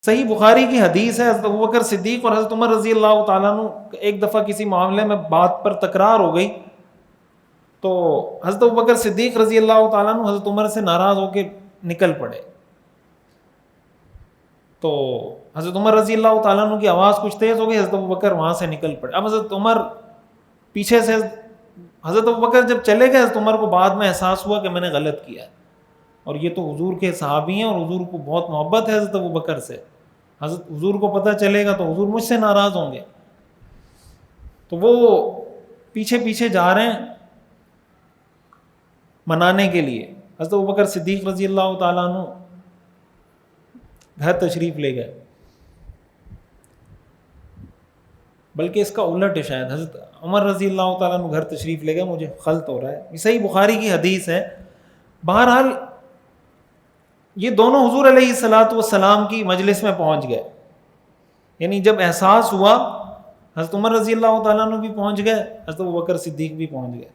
صحیح بخاری کی حدیث ہے، حضرت ابوبکر صدیق اور حضرت عمر رضی اللہ تعالیٰ عنہ ایک دفعہ کسی معاملے میں بات پر تکرار ہو گئی، تو حضرت ابوبکر صدیق رضی اللہ تعالیٰ عنہ حضرت عمر سے ناراض ہو کے نکل پڑے. تو حضرت عمر رضی اللہ تعالیٰ عنہ کی آواز کچھ تیز ہو گئی، حضرت ابوبکر وہاں سے نکل پڑے. اب حضرت عمر پیچھے سے، حضرت ابوبکر جب چلے گئے، حضرت عمر کو بعد میں احساس ہوا کہ میں نے غلط کیا، اور یہ تو حضور کے صحابی ہیں اور حضور کو بہت محبت ہے حضرت ابوبکر سے، حضور کو پتہ چلے گا تو حضور مجھ سے ناراض ہوں گے. تو وہ پیچھے پیچھے جا رہے ہیں منانے کے لیے. حضرت ابوبکر صدیق رضی اللہ تعالیٰ عنہ گھر تشریف لے گئے، بلکہ اس کا الٹ ہے، شاید حضرت عمر رضی اللہ تعالیٰ عنہ گھر تشریف لے گئے. مجھے خلط ہو رہا ہے، یہ صحیح بخاری کی حدیث ہے. بہرحال یہ دونوں حضور علیہ الصلاۃ والسلام کی مجلس میں پہنچ گئے. یعنی جب احساس ہوا، حضرت عمر رضی اللہ تعالیٰ عنہ بھی پہنچ گئے، حضرت ابوبکر صدیق بھی پہنچ گئے.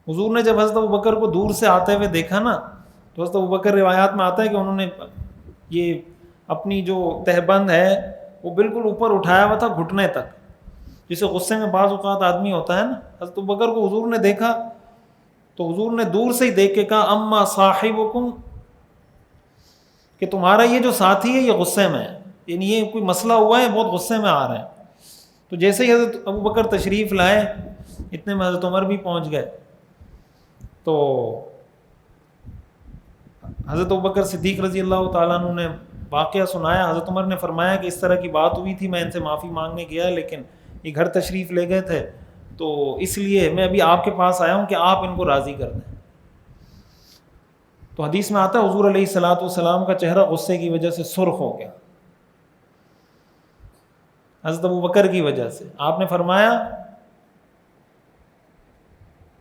حضور نے جب حضرت ابوبکر کو دور سے آتے ہوئے دیکھا نا، تو حضرت ابوبکر روایات میں آتا ہے کہ انہوں نے یہ اپنی جو تہبند ہے وہ بالکل اوپر اٹھایا ہوا تھا گھٹنے تک، جسے غصے میں بعض اوقات آدمی ہوتا ہے نا. حضرت ابوبکر کو حضور نے دیکھا تو حضور نے دور سے ہی دیکھ کے کہا اما صاحبکم، کہ تمہارا یہ جو ساتھی ہے یہ غصے میں ہے، یعنی یہ کوئی مسئلہ ہوا ہے، بہت غصے میں آ رہے ہیں. تو جیسے ہی حضرت ابوبکر تشریف لائے، اتنے میں حضرت عمر بھی پہنچ گئے. تو حضرت ابوبکر صدیق رضی اللہ تعالیٰ عنہ نے واقعہ سنایا. حضرت عمر نے فرمایا کہ اس طرح کی بات ہوئی تھی، میں ان سے معافی مانگنے گیا لیکن یہ گھر تشریف لے گئے تھے، تو اس لیے میں ابھی آپ کے پاس آیا ہوں کہ آپ ان کو راضی کر دیں. تو حدیث میں آتا ہے حضور علیہ الصلاۃ والسلام کا چہرہ غصے کی وجہ سے سرخ ہو گیا، حضرت ابوبکر کی وجہ سے. آپ نے فرمایا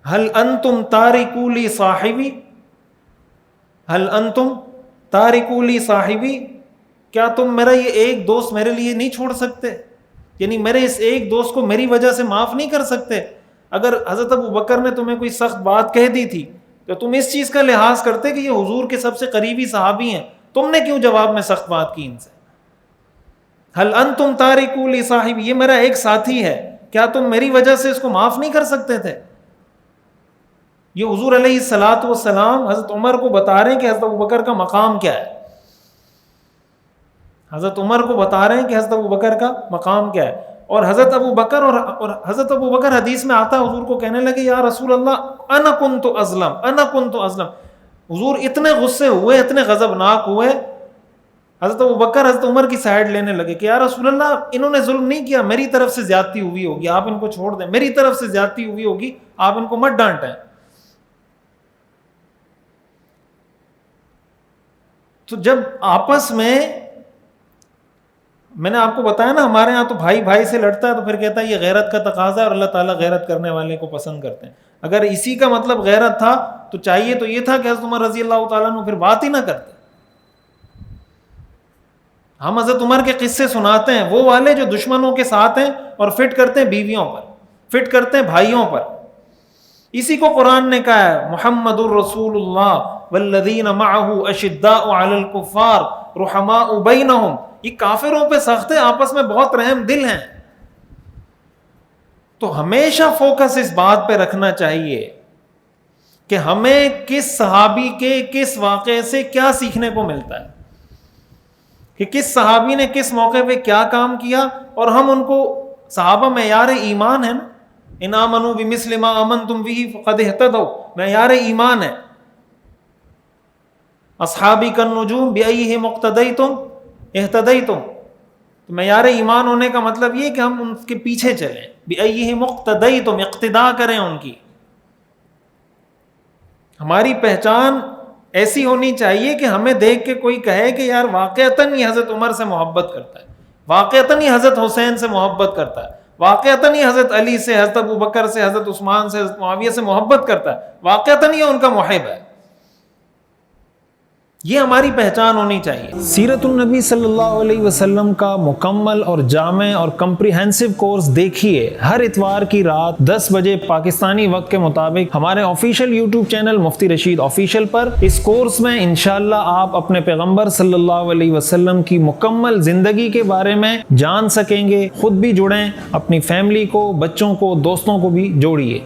هل انتم تارکو لی صاحبی، هل انتم تارکو لی صاحبی، کیا تم میرا یہ ایک دوست میرے لیے نہیں چھوڑ سکتے؟ یعنی میرے اس ایک دوست کو میری وجہ سے معاف نہیں کر سکتے؟ اگر حضرت ابوبکر نے تمہیں کوئی سخت بات کہہ دی تھی تو تم اس چیز کا لحاظ کرتے کہ یہ حضور کے سب سے قریبی صحابی ہیں، تم نے کیوں جواب میں سخت بات کی ان سے؟ هل انتم تارکو لی صاحبی، یہ میرا ایک ساتھی ہے، کیا تم میری وجہ سے اس کو معاف نہیں کر سکتے تھے؟ یہ حضور علیہ الصلاۃ والسلام حضرت عمر کو بتا رہے ہیں کہ حضرت ابوبکر کا مقام کیا ہے. حضرت عمر کو بتا رہے ہیں کہ حضرت ابوبکر کا مقام کیا ہے. اور حضرت ابوبکر اور حضرت ابوبکر حدیث میں آتا ہے حضور کو کہنے لگے یا رسول اللہ انا کنت ازلم، انا کنت ازلم. حضور اتنے غصے ہوئے، اتنے غضبناک ہوئے، حضرت ابوبکر حضرت عمر کی سائڈ لینے لگے کہ یا رسول اللہ انہوں نے ظلم نہیں کیا، میری طرف سے زیادتی ہوئی ہوگی، آپ ان کو چھوڑ دیں، میری طرف سے زیادتی ہوئی ہوگی، آپ ان کو مت ڈانٹیں. تو جب آپس میں نے آپ کو بتایا نا ہمارے ہاں تو بھائی بھائی سے لڑتا ہے تو پھر کہتا ہے یہ غیرت کا تقاضا ہے اور اللہ تعالیٰ غیرت کرنے والے کو پسند کرتے ہیں. اگر اسی کا مطلب غیرت تھا تو چاہیے تو یہ تھا کہ حضرت عمر رضی اللہ تعالیٰ عنہ پھر بات ہی نہ کرتے. ہم حضرت عمر کے قصے سناتے ہیں، وہ والے جو دشمنوں کے ساتھ ہیں اور فٹ کرتے ہیں بیویوں پر، فٹ کرتے ہیں بھائیوں پر. اسی کو قرآن نے کہا ہے محمد الرسول اللہ والذین معہ اشداء علی الکفار رحماء بینہم، یہ کافروں پہ سخت ہے، آپس میں بہت رحم دل ہیں. تو ہمیشہ فوکس اس بات پہ رکھنا چاہیے کہ ہمیں کس صحابی کے کس واقعے سے کیا سیکھنے کو ملتا ہے، کہ کس صحابی نے کس موقع پہ کیا کام کیا. اور ہم ان کو، صحابہ معیار ایمان ہے نا، ان آمنوا بمثل ما آمنتم بہ فقد اہتدوا، معیار ایمان ہے. اصحابی کالنجوم بأیہم اقتدیتم اہتدیتم، تو معیار ایمان ہونے کا مطلب یہ کہ ہم ان کے پیچھے چلیں، بأیہم اقتدیتم، اقتداء کریں ان کی. ہماری پہچان ایسی ہونی چاہیے کہ ہمیں دیکھ کے کوئی کہے کہ یار واقعتاً یہ حضرت عمر سے محبت کرتا ہے، واقعتاً یہ حضرت حسین سے محبت کرتا ہے، واقعتاً یہ حضرت علی سے، حضرت ابوبکر سے، حضرت عثمان سے، حضرت معاویہ سے محبت کرتا ہے، واقعتاً یہ ان کا محب ہے. یہ ہماری پہچان ہونی چاہیے۔ سیرت النبی صلی اللہ علیہ وسلم کا مکمل اور جامع اور کمپریہنسو کورس دیکھیے ہر اتوار کی رات 10 بجے پاکستانی وقت کے مطابق ہمارے آفیشیل یوٹیوب چینل مفتی رشید آفیشیل پر۔ اس کورس میں انشاءاللہ آپ اپنے پیغمبر صلی اللہ علیہ وسلم کی مکمل زندگی کے بارے میں جان سکیں گے۔ خود بھی جڑیں، اپنی فیملی کو، بچوں کو، دوستوں کو بھی جوڑیے۔